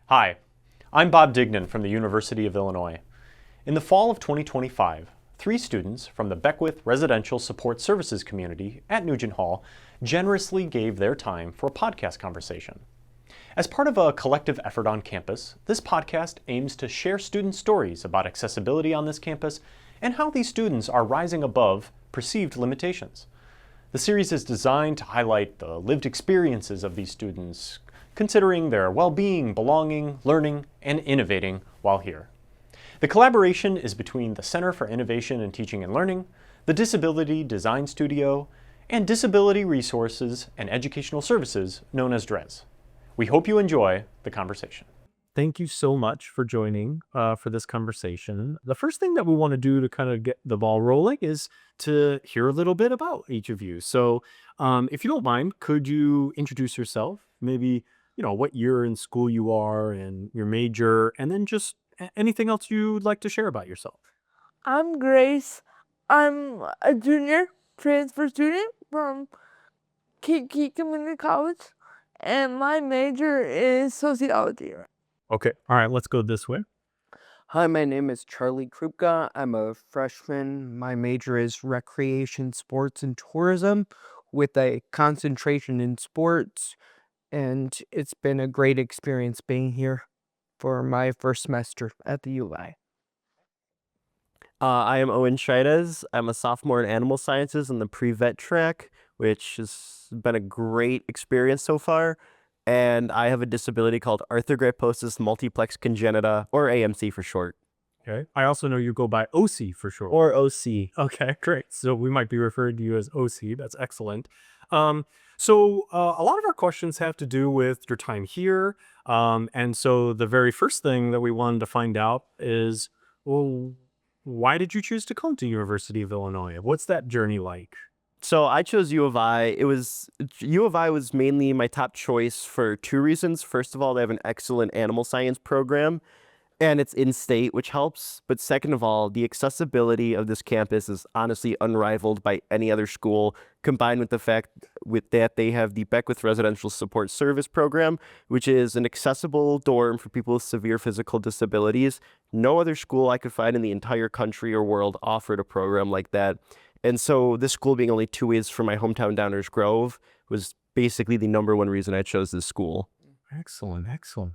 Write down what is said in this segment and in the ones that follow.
Hi, I'm Bob Dignan from the University of Illinois. In the fall of 2025, 3 students from the Beckwith Residential Support Services community at Nugent Hall generously gave their time for a podcast conversation. As part of a collective effort on campus, this podcast aims to share student stories about accessibility on this campus and how these students are rising above perceived limitations. The series is designed to highlight the lived experiences of these students, considering their well-being, belonging, learning, and innovating while here. The collaboration is between the Center for Innovation in Teaching and Learning, the Disability Design Studio, and Disability Resources and Educational Services, known as DRES. We hope you enjoy the conversation. Thank you so much for joining for this conversation. The first thing that we want to do to kind of get the ball rolling is to hear a little bit about each of you. So if you don't mind, could you introduce yourself? Maybe, what year in school you are and your major, and then just anything else you'd like to share about yourself. I'm Grace. I'm a junior transfer student from Key Community College, and my major is sociology. Okay. All right. Let's go this way. Hi, my name is Charlie Krupka. I'm a freshman. My major is recreation, sports, and tourism with a concentration in sports. And it's been a great experience being here for my first semester at the UI. I am Owen Chaidez. I'm a sophomore in animal sciences in the pre-vet track, which has been a great experience so far. And I have a disability called arthrogryposis multiplex congenita, or AMC for short. Okay. I also know you go by OC for short. Or OC. Okay, great. So we might be referring to you as OC. That's excellent. So a lot of our questions have to do with your time here. And so the very first thing that we wanted to find out is, well, why did you choose to come to University of Illinois? What's that journey like? So I chose U of I. U of I was mainly my top choice for 2 reasons. First of all, they have an excellent animal science program, and it's in-state, which helps. But second of all, the accessibility of this campus is honestly unrivaled by any other school, combined with the fact that they have the Beckwith Residential Support Service program, which is an accessible dorm for people with severe physical disabilities. No other school I could find in the entire country or world offered a program like that. And so this school being only 2 ways from my hometown, Downers Grove, was basically the number 1 reason I chose this school. Excellent, excellent.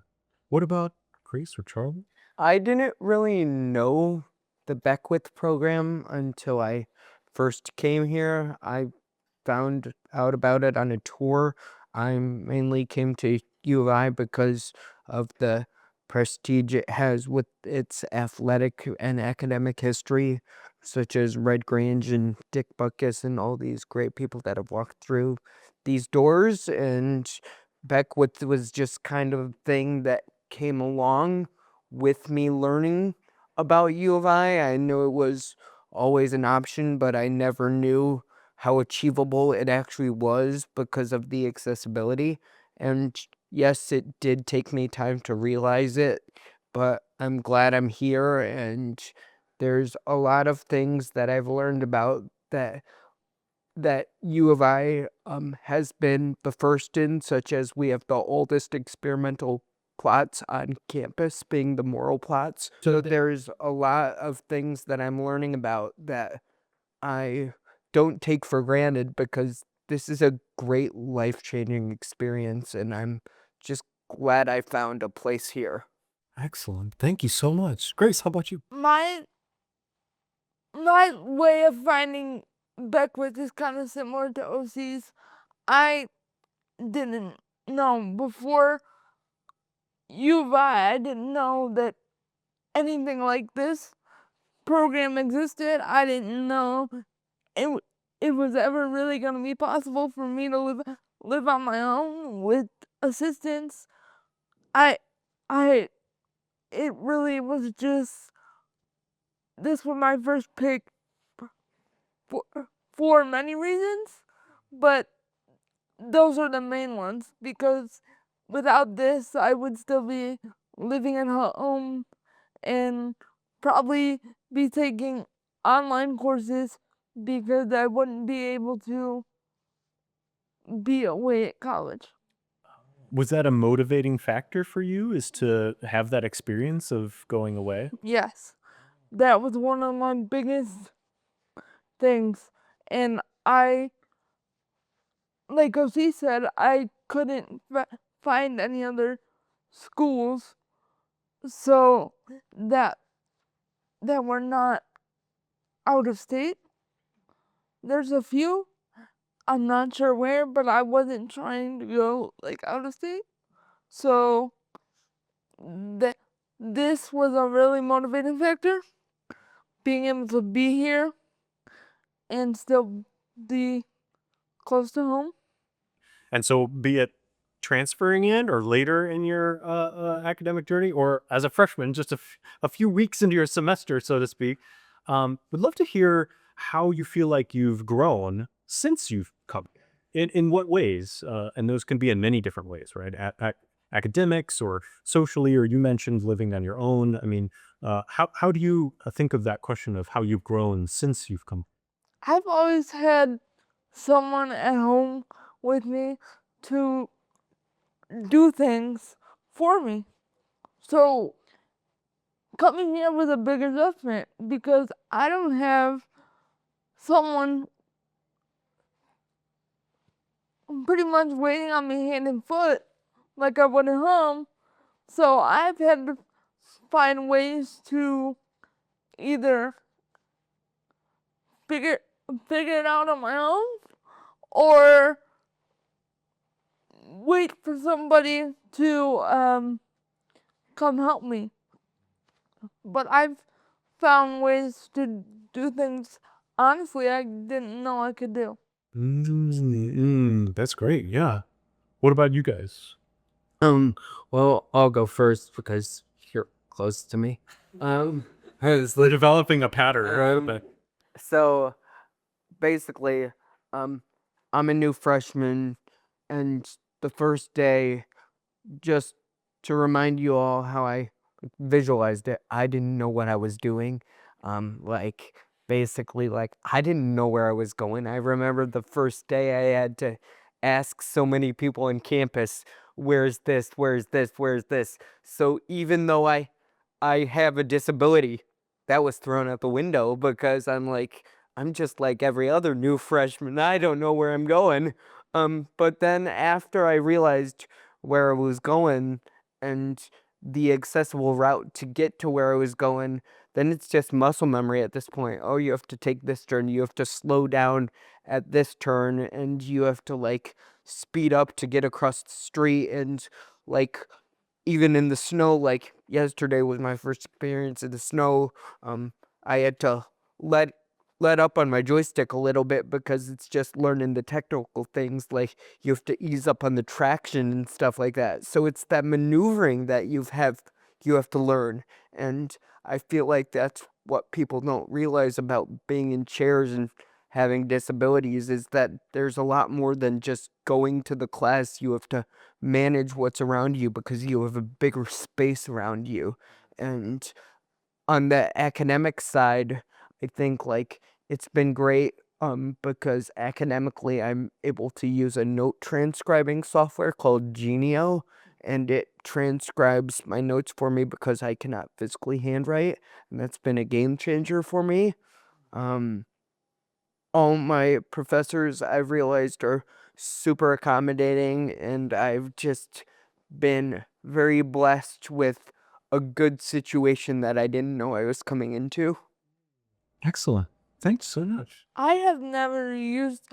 What about Grace or Charlie? I didn't really know the Beckwith program until I first came here. I found out about it on a tour. I mainly came to U of I because of the prestige it has with its athletic and academic history, such as Red Grange and Dick Buckus and all these great people that have walked through these doors. And Beckwith was just kind of a thing that came along with me learning about U of I. I knew it was always an option, but I never knew how achievable it actually was because of the accessibility. And yes, it did take me time to realize it, but I'm glad I'm here, and there's a lot of things that I've learned about that U of I has been the first in, such as we have the oldest experimental plots on campus, being the moral plots. So there's a lot of things that I'm learning about that I don't take for granted, because this is a great life-changing experience, and I'm just glad I found a place here. Excellent. Thank you so much. Grace, how about you? My way of finding Beckwith is kind of similar to OC's. I didn't know before U of I didn't know that anything like this program existed. I didn't know it was ever really going to be possible for me to live on my own with assistance. It really was just, this was my first pick for many reasons, but those are the main ones, because without this, I would still be living at home and probably be taking online courses because I wouldn't be able to be away at college. Was that a motivating factor for you, is to have that experience of going away? Yes, that was one of my biggest things. And like OC said, I couldn't find any other schools so that were not out of state. There's a few, I'm not sure where, but I wasn't trying to go like out of state. So this was a really motivating factor, being able to be here and still be close to home. And so be it transferring in or later in your academic journey, or as a freshman, just a few weeks into your semester, so to speak, would love to hear how you feel like you've grown since you've come. In what ways? And those can be in many different ways, right? Academics or socially, or you mentioned living on your own. I mean, how do you think of that question of how you've grown since you've come? I've always had someone at home with me to do things for me. So coming here was a big adjustment because I don't have someone pretty much waiting on me hand and foot like I would at home. So I've had to find ways to either figure it out on my own or wait for somebody to come help me. But I've found ways to do things honestly I didn't know I could do. That's great. Yeah. What about you guys? Well, I'll go first because you're close to me. It's developing a pattern. But So basically, I'm a new freshman, and the first day, just to remind you all how I visualized it, I didn't know what I was doing. Like basically, like I didn't know where I was going. I remember the first day I had to ask so many people on campus, "Where's this? Where's this? Where's this?" So even though I have a disability, that was thrown out the window because I'm just like every other new freshman. I don't know where I'm going. But then after I realized where I was going and the accessible route to get to where I was going, then it's just muscle memory at this point. Oh, you have to take this turn, you have to slow down at this turn, and you have to like speed up to get across the street. And like even in the snow, like yesterday was my first experience in the snow. I had to let up on my joystick a little bit because it's just learning the technical things, like you have to ease up on the traction and stuff like that. So it's that maneuvering that you have to learn. And I feel like that's what people don't realize about being in chairs and having disabilities, is that there's a lot more than just going to the class. You have to manage what's around you because you have a bigger space around you. And on the academic side, I think like it's been great because academically I'm able to use a note transcribing software called Genio, and it transcribes my notes for me because I cannot physically handwrite, and that's been a game changer for me. All my professors, I've realized, are super accommodating, and I've just been very blessed with a good situation that I didn't know I was coming into. excellent. Thanks so much. I have never used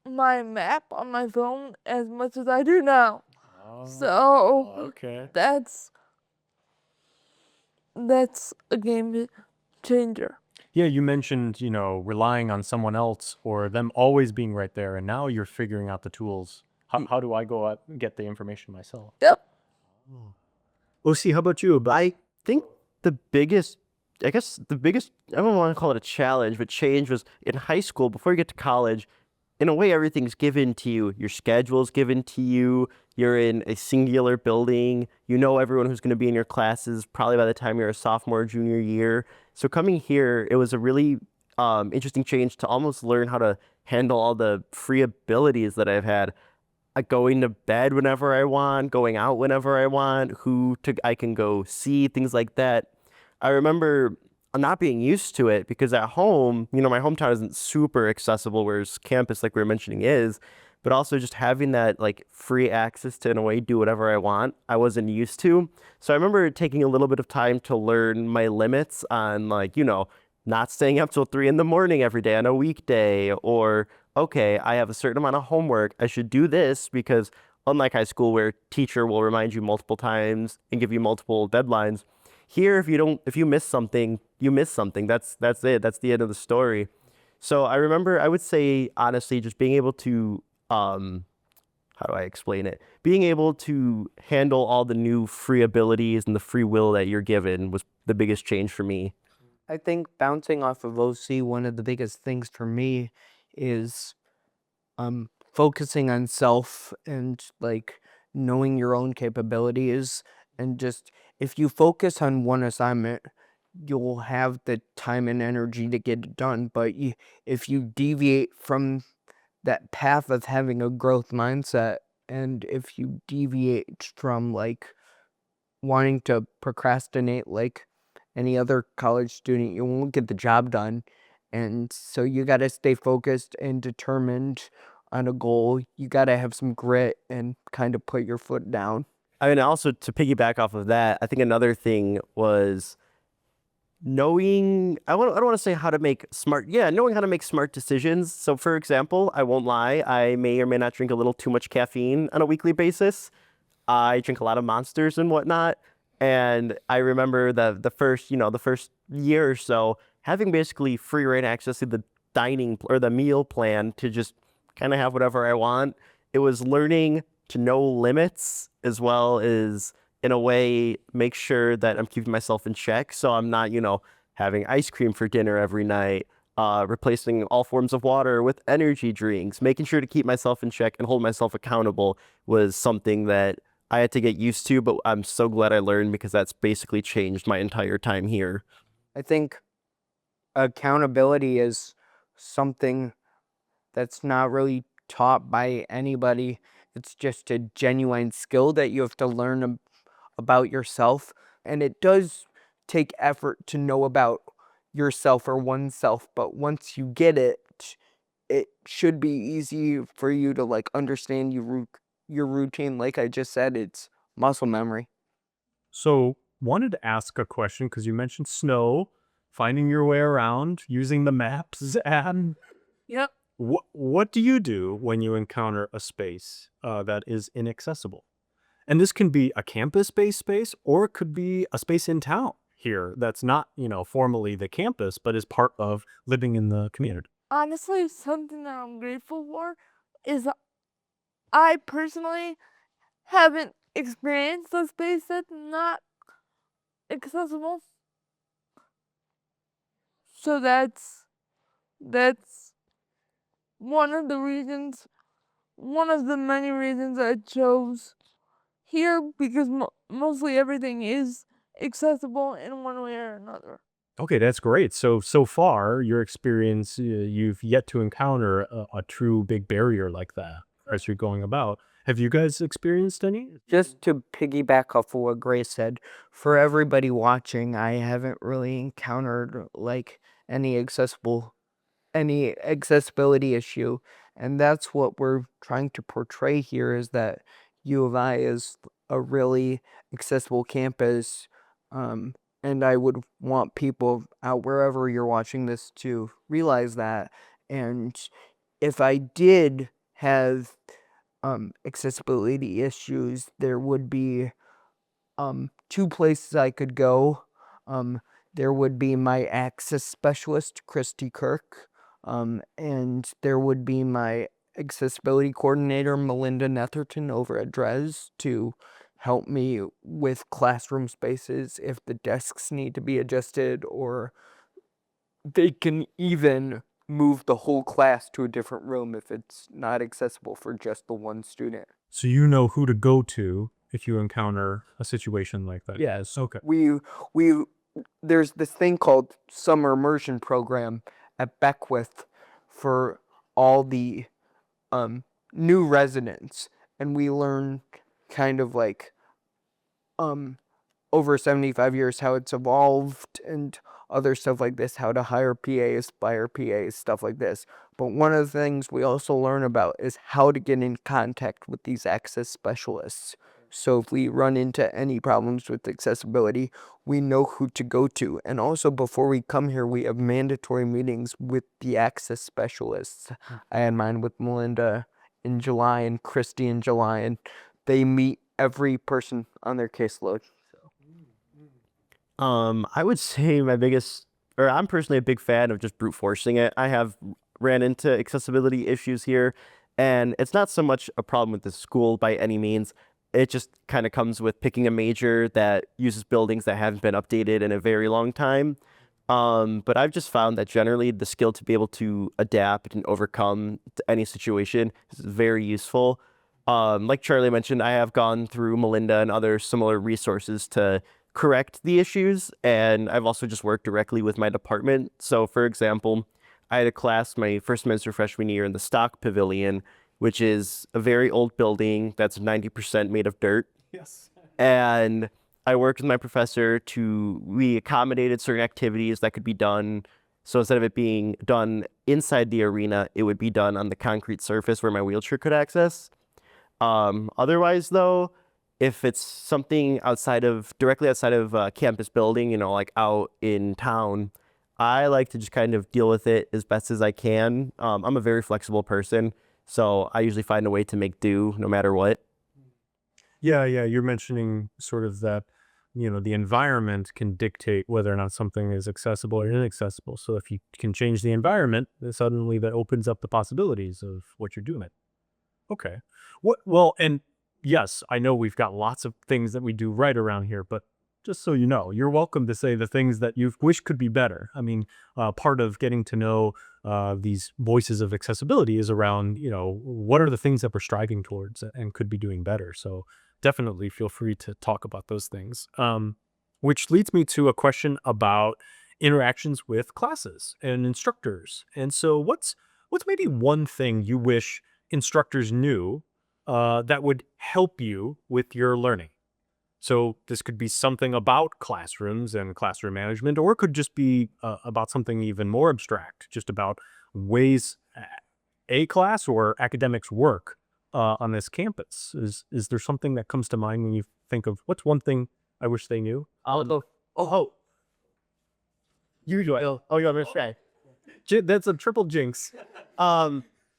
my map on my phone as much as I do now. So Okay. that's a game changer. Yeah, you mentioned, relying on someone else or them always being right there, and now you're figuring out the tools. How do I go out and get the information myself? Yep. OC, how about you? I think the biggest, I don't want to call it a challenge, but change was in high school. Before you get to college, in a way, everything's given to you. Your schedule's given to you. You're in a singular building. You know everyone who's going to be in your classes probably by the time you're a sophomore or junior year. So coming here, it was a really interesting change to almost learn how to handle all the free abilities that I've had. going to bed whenever I want, going out whenever I want, I can go see, things like that. I remember not being used to it because at home, my hometown isn't super accessible, whereas campus, like we were mentioning, is. But also just having that like free access to, in a way, do whatever I want, I wasn't used to. So I remember taking a little bit of time to learn my limits on like, not staying up till 3 in the morning every day on a weekday, or okay, I have a certain amount of homework. I should do this because unlike high school where teacher will remind you multiple times and give you multiple deadlines, here if you miss something, you miss something. That's it. That's the end of the story. So I remember, I would say honestly, just being able to how do I explain it? Being able to handle all the new free abilities and the free will that you're given was the biggest change for me. I think bouncing off of OC, one of the biggest things for me is focusing on self and like knowing your own capabilities, and just if you focus on one assignment, you'll have the time and energy to get it done. But if you deviate from that path of having a growth mindset, and if you deviate from like wanting to procrastinate like any other college student, you won't get the job done. And so you got to stay focused and determined on a goal. You got to have some grit and kind of put your foot down. I mean, also to piggyback off of that, I think another thing was knowing, I don't want to say how to make knowing how to make smart decisions. So for example, I won't lie, I may or may not drink a little too much caffeine on a weekly basis. I drink a lot of Monsters and whatnot. And I remember the first year or so, having basically free reign access to the dining or the meal plan to just kind of have whatever I want. It was learning to know limits, as well as in a way make sure that I'm keeping myself in check. So I'm not, having ice cream for dinner every night, replacing all forms of water with energy drinks, making sure to keep myself in check and hold myself accountable was something that I had to get used to, but I'm so glad I learned because that's basically changed my entire time here. I think accountability is something that's not really taught by anybody. It's just a genuine skill that you have to learn about yourself. And it does take effort to know about yourself or oneself. But once you get it, it should be easy for you to like understand your routine. Like I just said, it's muscle memory. So, wanted to ask a question because you mentioned snow, finding your way around, using the maps, and Yep. what do you do when you encounter a space that is inaccessible? And this can be a campus-based space, or it could be a space in town here that's not, formally the campus, but is part of living in the community. Honestly, something that I'm grateful for is I personally haven't experienced a space that's not accessible. So that's one of the reasons, one of the many reasons I chose here, because mostly everything is accessible in one way or another. Okay, that's great. So far, your experience, you've yet to encounter a true big barrier like that as you're going about. Have you guys experienced any? Just to piggyback off of what Grace said, for everybody watching, I haven't really encountered like any accessibility issue. And that's what we're trying to portray here, is that U of I is a really accessible campus. And I would want people out wherever you're watching this to realize that. And if I did have accessibility issues, there would be two places I could go. There would be my access specialist, Christy Kirk, and there would be my accessibility coordinator, Melinda Netherton, over at Dres, to help me with classroom spaces if the desks need to be adjusted, or they can even move the whole class to a different room if it's not accessible for just the one student. So you know who to go to if you encounter a situation like that. Yes. Okay. There's this thing called summer immersion program at Beckwith for all the new residents, and we learn kind of like over 75 years how it's evolved and other stuff like this, how to hire PAs, fire PAs, stuff like this. But one of the things we also learn about is how to get in contact with these access specialists. So if we run into any problems with accessibility, we know who to go to. And also before we come here, we have mandatory meetings with the access specialists. I had mine with Melinda in July and Christy in July, and they meet every person on their caseload. I would say I'm personally a big fan of just brute forcing it. I have ran into accessibility issues here, and it's not so much a problem with the school by any means. It just kind of comes with picking a major that uses buildings that haven't been updated in a very long time. But I've just found that generally the skill to be able to adapt and overcome to any situation is very useful. Like Charlie mentioned, I have gone through Melinda and other similar resources to correct the issues, and I've also just worked directly with my department. So for example, I had a class my first semester freshman year in the Stock Pavilion, which is a very old building that's 90% made of dirt. Yes. And I worked with my professor we accommodated certain activities that could be done. So instead of it being done inside the arena, it would be done on the concrete surface where my wheelchair could access. Otherwise though, if it's something directly outside of campus building, like out in town, I like to just kind of deal with it as best as I can. I'm a very flexible person, so I usually find a way to make do no matter what. Yeah, you're mentioning sort of that, the environment can dictate whether or not something is accessible or inaccessible. So if you can change the environment, then suddenly that opens up the possibilities of what you're doing. Okay. And yes, I know we've got lots of things that we do right around here, but just so you know, you're welcome to say the things that you wish could be better. I mean, part of getting to know these voices of accessibility is around, what are the things that we're striving towards and could be doing better. So definitely feel free to talk about those things. Which leads me to a question about interactions with classes and instructors. And so what's maybe one thing you wish instructors knew that would help you with your learning? So this could be something about classrooms and classroom management, or it could just be about something even more abstract, just about ways a class or academics work on this campus. Is there something that comes to mind when you think of what's one thing I wish they knew? I'll go. You do it. Oh, you want me to say? That's a triple jinx.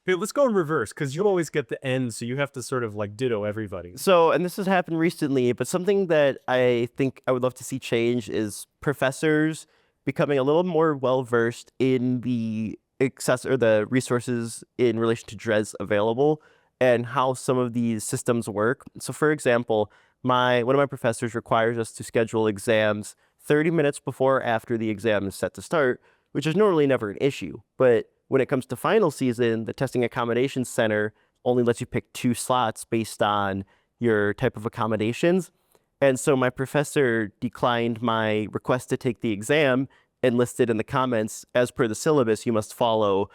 Hey, let's go in reverse, because you always get the end, so you have to sort of like ditto everybody. So, and this has happened recently, but something that I think I would love to see change is professors becoming a little more well-versed in the the resources in relation to DRES available and how some of these systems work. So for example, one of my professors requires us to schedule exams 30 minutes before or after the exam is set to start, which is normally never an issue. But when it comes to final season, the Testing Accommodations Center only lets you pick 2 slots based on your type of accommodations. And so my professor declined my request to take the exam and listed in the comments, as per the syllabus, you must follow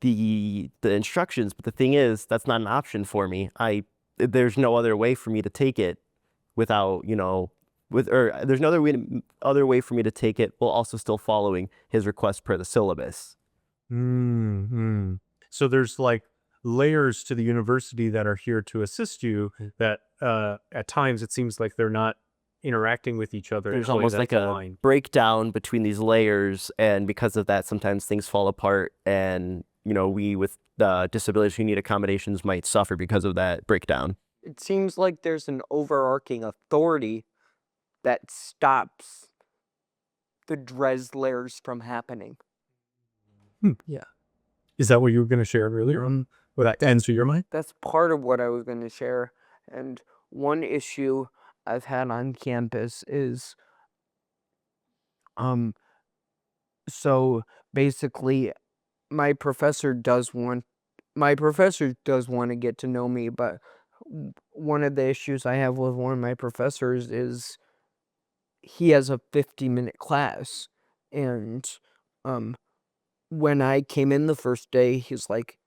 the instructions. But the thing is, that's not an option for me. There's no other way for me to take it without, there's no other way for me to take it while also still following his request per the syllabus. So there's like layers to the university that are here to assist you that at times it seems like they're not interacting with each other. There's almost like a breakdown between these layers, and because of that, sometimes things fall apart, and we with disabilities who need accommodations might suffer because of that breakdown. It seems like there's an overarching authority that stops the DRES layers from happening. Yeah. Is that what you were going to share earlier on? Would that answer your mind? That's part of what I was going to share. And one issue I've had on campus is, so basically my professor does want to get to know me, but one of the issues I have with one of my professors is he has a 50-minute class, and when I came in the first day, he's like,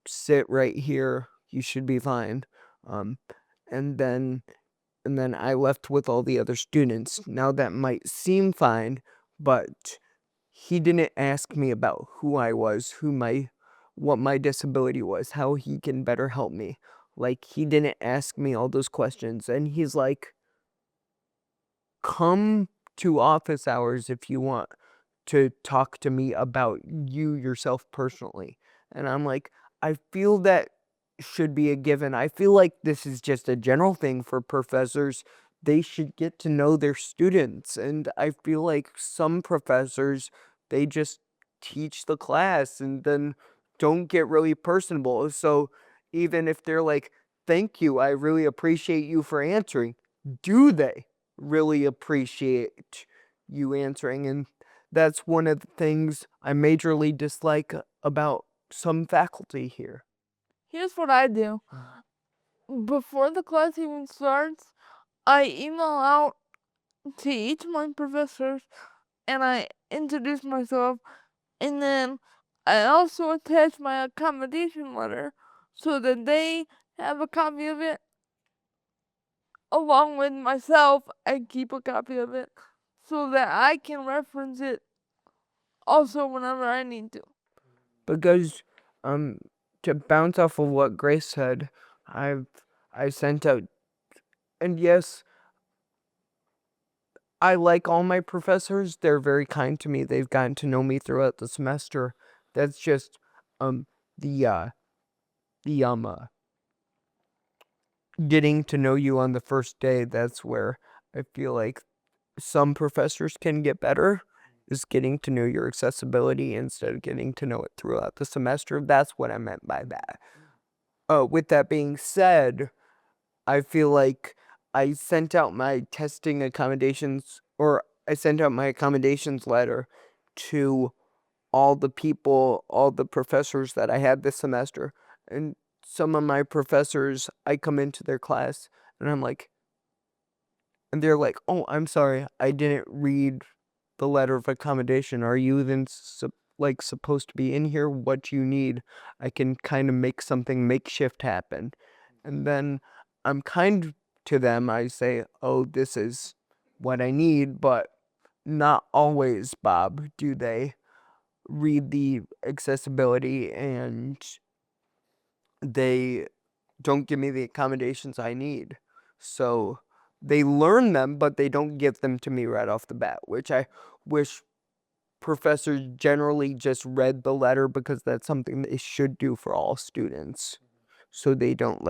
sit right here, you should be fine. and then I left with all the other students. Now that might seem fine, but he didn't ask me about who I was, what my disability was, how he can better help me. Like, he didn't ask me all those questions, and he's like, come to office hours if you want to talk to me about you yourself personally. And I'm like, I feel that should be a given. I feel like this is just a general thing for professors. They should get to know their students. And I feel like some professors, they just teach the class and then don't get really personable. So even if they're like, thank you, I really appreciate you for answering, do they really appreciate you answering? And that's one of the things I majorly dislike about some faculty here. Here's what I do. Before the class even starts, I email out to each of my professors and I introduce myself, and then I also attach my accommodation letter so that they have a copy of it. Along with myself, I keep a copy of it so that I can reference it also whenever I need to. Because to bounce off of what Grace said, I sent out, and yes, I like all my professors. They're very kind to me. They've gotten to know me throughout the semester. That's just the getting to know you on the first day. That's where I feel like some professors can get better, is getting to know your accessibility instead of getting to know it throughout the semester. That's what I meant by that. With that being said, I feel like I sent out my testing accommodations, or I sent out my accommodations letter to all the people, all the professors that I had this semester. And some of my professors, I come into their class and I'm like, and they're like, oh, I'm sorry, I didn't read the letter of accommodation. Are you then supposed to be in here? What do you need? I can kind of make something makeshift happen. And then I'm kind to them. I say, oh, this is what I need, but not always, Bob, do they read the accessibility, and they don't give me the accommodations I need. So they learn them, but they don't give them to me right off the bat, which I wish professors generally just read the letter, because that's something they should do for all students, so they don't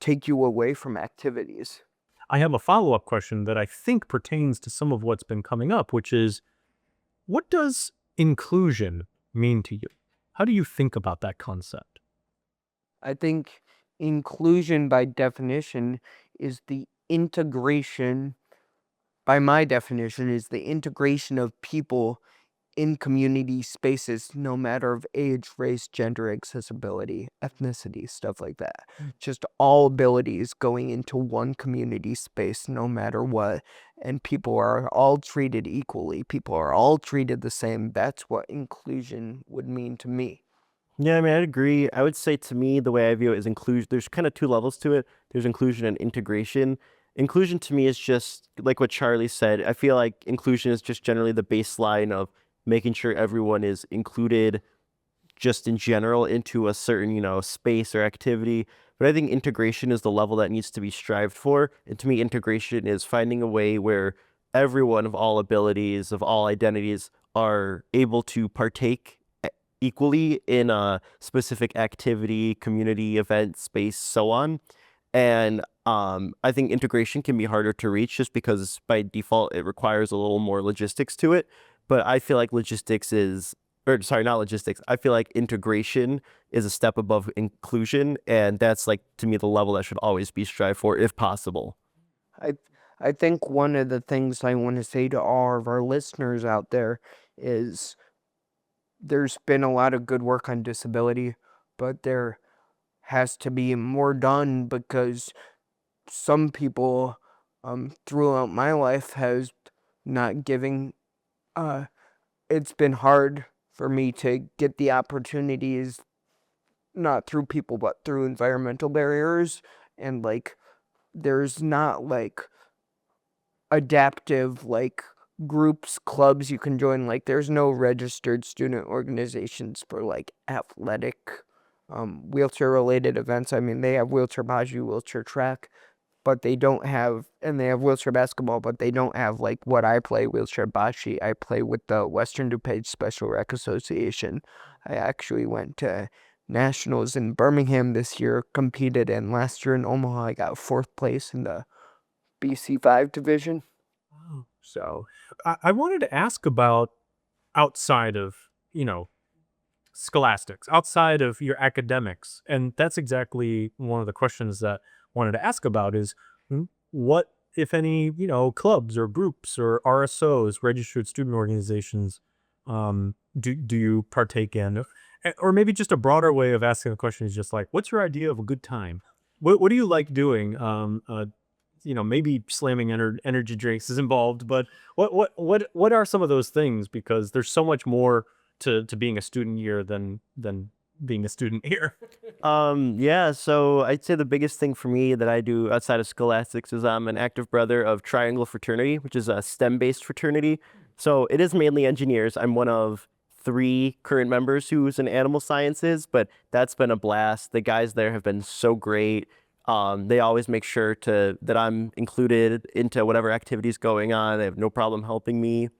take you away from activities. I have a follow-up question that I think pertains to some of what's been coming up, which is, what does inclusion mean to you? How do you think about that concept? I think inclusion, by definition, is the integration, by my definition, is the integration of people in community spaces, no matter of age, race, gender, accessibility, ethnicity, stuff like that. Just all abilities going into one community space, no matter what. And people are all treated equally. People are all treated the same. That's what inclusion would mean to me. Yeah, I mean, I'd agree. I would say, to me, the way I view it is inclusion. There's kind of two levels to it. There's inclusion and integration. Inclusion to me is just like what Charlie said. I feel like inclusion is just generally the baseline of making sure everyone is included just in general into a certain, space or activity. But I think integration is the level that needs to be strived for. And to me, integration is finding a way where everyone of all abilities, of all identities, are able to partake equally in a specific activity, community, event, space, so on. And I think integration can be harder to reach just because by default it requires a little more logistics to it. But I feel like I feel like integration is a step above inclusion, and that's, like, to me, the level that should always be strived for if possible. I think one of the things I want to say to all of our listeners out there is, there's been a lot of good work on disability, but there has to be more done, because some people throughout my life has not giving it's been hard for me to get the opportunities not through people, but through environmental barriers. And like, there's not like adaptive like groups, clubs you can join. Like, there's no registered student organizations for like athletic, wheelchair related events. I mean, they have wheelchair bocce, wheelchair track, but they don't have, and they have wheelchair basketball, but they don't have like what I play, wheelchair bocce. I play with the Western DuPage Special Rec Association. I actually went to nationals in Birmingham this year, competed, and last year in Omaha I got 4th place in the BC5 division. Oh. So I wanted to ask about outside of, scholastics, outside of your academics. And that's exactly one of the questions that I wanted to ask about is what, if any, clubs or groups or RSOs, registered student organizations, do you partake in? Or maybe just a broader way of asking the question is just like, what's your idea of a good time? What do you like doing? Maybe slamming energy drinks is involved, but what are some of those things? Because there's so much more to being a student here than being a student here. Yeah, so I'd say the biggest thing for me that I do outside of scholastics is I'm an active brother of Triangle Fraternity, which is a STEM-based fraternity. So it is mainly engineers. I'm one of 3 current members who's in animal sciences, but that's been a blast. The guys there have been so great. They always make sure that I'm included into whatever activities going on. They have no problem helping me.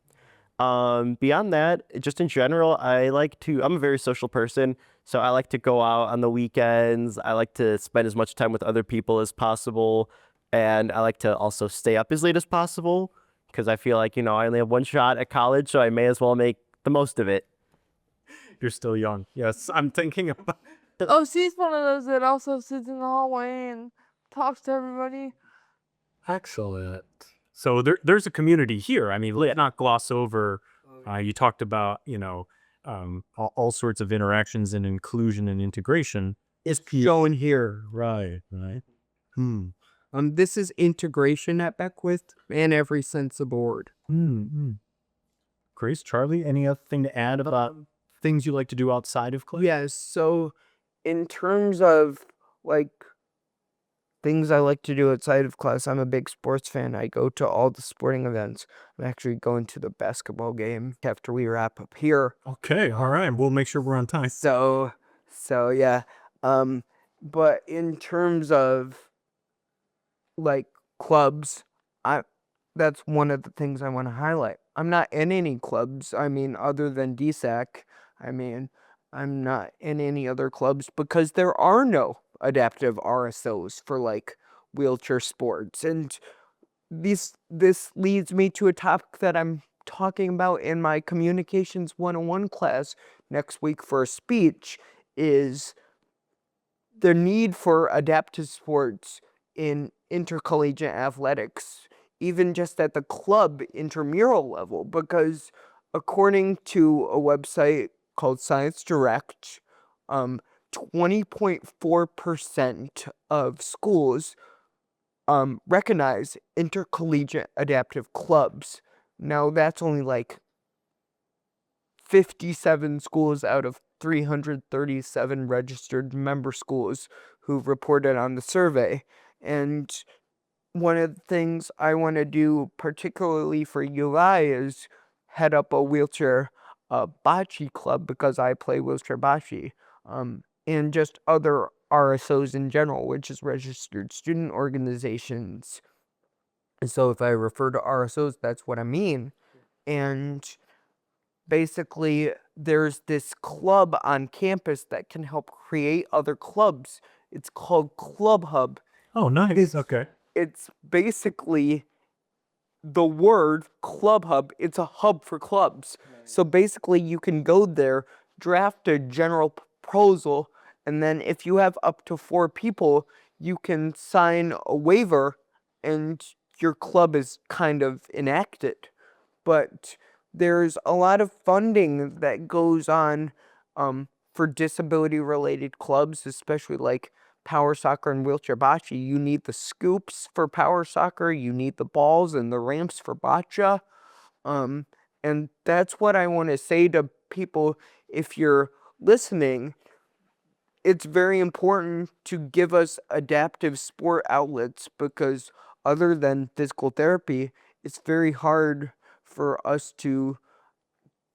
Beyond that, just in general, I'm a very social person, so I like to go out on the weekends. I like to spend as much time with other people as possible, and I like to also stay up as late as possible because I feel like, I only have one shot at college, so I may as well make the most of it. You're still young. Yes, I'm thinking about. Oh, she's one of those that also sits in the hallway and talks to everybody. Excellent. So there's a community here. I mean, let's not gloss over. You talked about, all sorts of interactions and inclusion and integration. It's shown here. Right. This is integration at Beckwith and every sense aboard. Grace, Charlie, any other thing to add about things you like to do outside of class? Yes, so in terms of like things I like to do outside of class, I'm a big sports fan. I go to all the sporting events. I'm actually going to the basketball game after we wrap up here. Okay, all right. We'll make sure we're on time. So yeah. But in terms of like clubs, that's one of the things I want to highlight. I'm not in any clubs. I mean, other than DSAC. I mean, I'm not in any other clubs because there are no adaptive RSOs for like wheelchair sports. And this leads me to a topic that I'm talking about in my communications 101 class next week for a speech, is the need for adaptive sports in intercollegiate athletics, even just at the club intramural level, because according to a website called Science Direct, 20.4% of schools recognize intercollegiate adaptive clubs. Now, that's only like 57 schools out of 337 registered member schools who've reported on the survey. And one of the things I want to do, particularly for UI, is head up a wheelchair bocce club because I play wheelchair bocce, and just other RSOs in general, which is registered student organizations. So if I refer to RSOs, that's what I mean. And basically, there's this club on campus that can help create other clubs. It's called Club Hub. Oh, nice. Okay. It's basically the word Club Hub. It's a hub for clubs. So basically, you can go there, draft a general proposal, and then if you have up to 4 people, you can sign a waiver and your club is kind of enacted. But there's a lot of funding that goes on for disability-related clubs, especially like power soccer and wheelchair bocce. You need the scoops for power soccer, you need the balls and the ramps for bocce. And that's what I want to say to people if you're listening. it's very important to give us adaptive sport outlets, because other than physical therapy, it's very hard for us to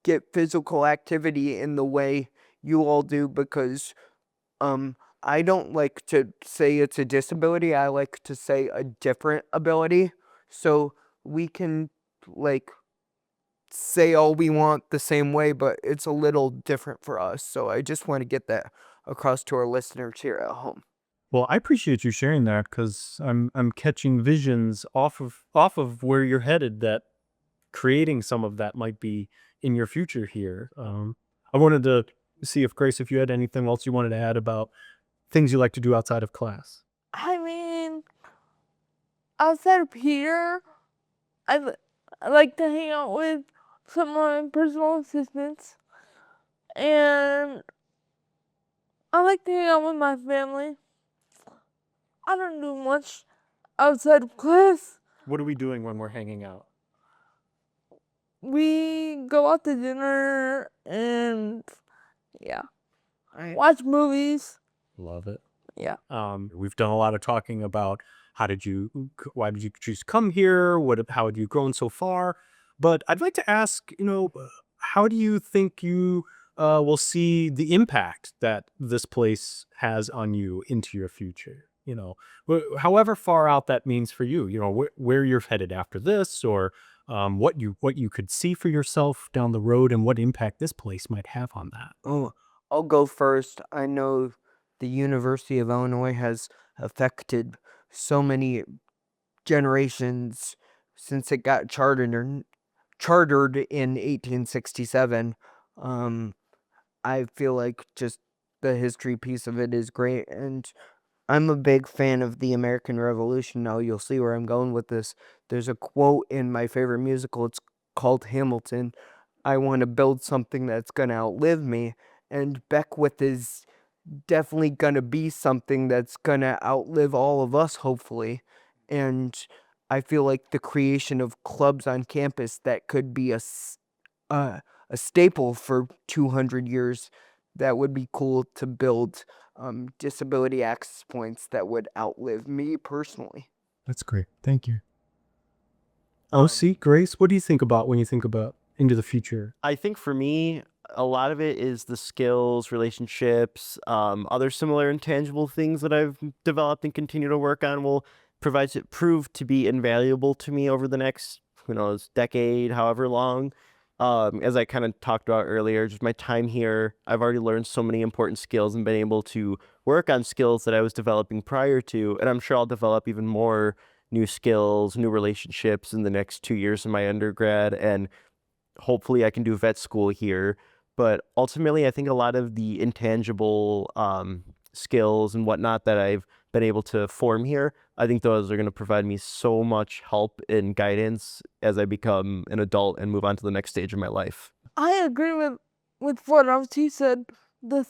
get physical activity in the way you all do, because I don't like to say it's a disability. I like to say a different ability. So we can like say all we want the same way, but it's a little different for us. So I just want to get that across to our listeners here at home. Well, I appreciate you sharing that, because I'm catching visions off of where you're headed, that creating some of that might be in your future here. I wanted to see if Grace, if you had anything else you wanted to add about things you like to do outside of class. I mean, outside of here, I like to hang out with some of my personal assistants, and I like to hang out with my family. I don't do much outside of class. What are we doing when we're hanging out? We go out to dinner and yeah, I watch movies. Love it. Yeah. We've done a lot of talking about why did you choose to come here? How have you grown so far? But I'd like to ask, how do you think you will see the impact that this place has on you into your future? However far out that means for you, where you're headed after this, or what you could see for yourself down the road, and what impact this place might have on that. Oh, I'll go first. I know the University of Illinois has affected so many generations since it got chartered in 1867. I feel like just the history piece of it is great, and I'm a big fan of the American Revolution. Now you'll see where I'm going with this. There's a quote in my favorite musical. It's called Hamilton. I want to build something that's going to outlive me. And Beckwith is definitely going to be something that's going to outlive all of us, hopefully. And I feel like the creation of clubs on campus that could be a staple for 200 years, that would be cool to build disability access points that would outlive me personally. That's great. Thank you. OC, Grace, what do you think about when you think about into the future? I think for me, a lot of it is the skills, relationships, other similar intangible things that I've developed and continue to work on will prove to be invaluable to me over the next, decade, however long. As I kind of talked about earlier, just my time here, I've already learned so many important skills and been able to work on skills that I was developing prior to, and I'm sure I'll develop even more new skills, new relationships in the next 2 years of my undergrad, and hopefully I can do vet school here. But ultimately, I think a lot of the intangible skills and whatnot that I've been able to form here, I think those are going to provide me so much help and guidance as I become an adult and move on to the next stage of my life. I agree with what he said. The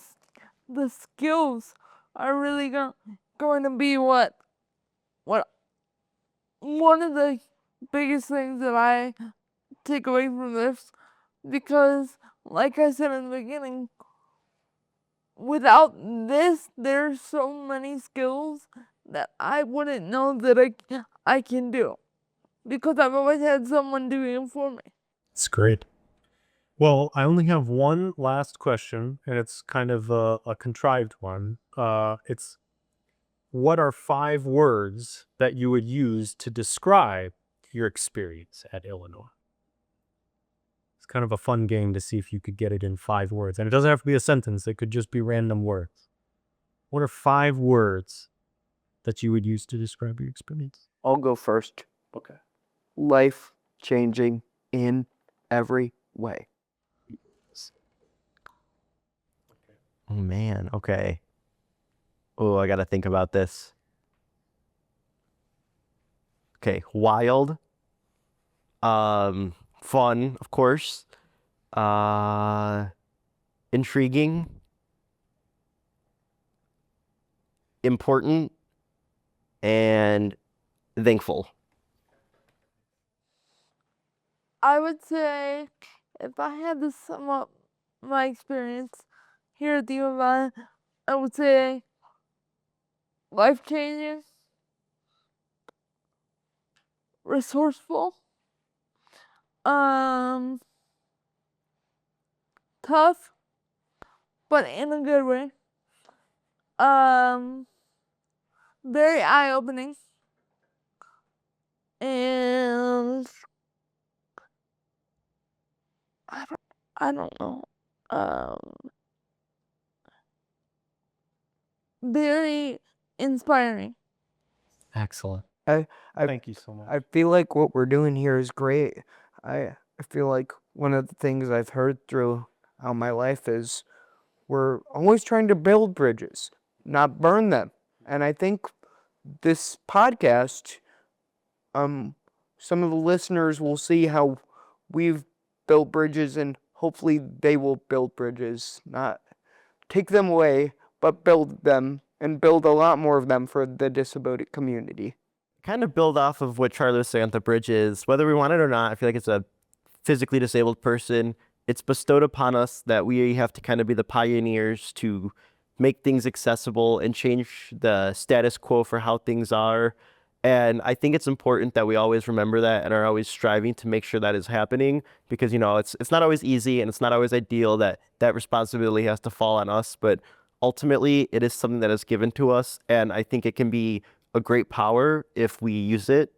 skills are really going to be what one of the biggest things that I take away from this, because like I said in the beginning, without this, there's so many skills that I wouldn't know that I can do, because I've always had someone doing it for me. It's great. Well, I only have one last question, and it's kind of a contrived one. It's, what are 5 words that you would use to describe your experience at Illinois? It's kind of a fun game to see if you could get it in 5 words. And it doesn't have to be a sentence. It could just be random words. What are 5 words that you would use to describe your experience? I'll go first. Okay. Life changing in every way. Oh man, okay. Oh, I gotta think about this. Okay, wild. Fun, of course. Intriguing. Important. And thankful. I would say, if I had to sum up my experience here at the U of I, I would say life-changing, resourceful, tough, but in a good way. Very eye-opening, and I don't know. Very inspiring. Excellent. I Thank you so much. I feel like what we're doing here is great. I feel like one of the things I've heard throughout my life is we're always trying to build bridges, not burn them. And I think this podcast, some of the listeners will see how we've built bridges, and hopefully they will build bridges, not take them away, but build them and build a lot more of them for the disability community. Kind of build off of what Charlie was saying at the bridges, whether we want it or not. I feel like it's a physically disabled person. It's bestowed upon us that we have to kind of be the pioneers to make things accessible and change the status quo for how things are. And I think it's important that we always remember that and are always striving to make sure that is happening, because, you know, it's not always easy and it's not always ideal that that responsibility has to fall on us, but ultimately it is something that is given to us, and I think it can be a great power if we use it.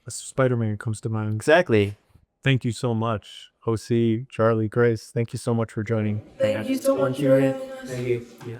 Spider-Man comes to mind. Exactly. Thank you so much, OC, Charlie, Grace. Thank you so much for joining. Thank you so much for having us. Thank you. Yeah.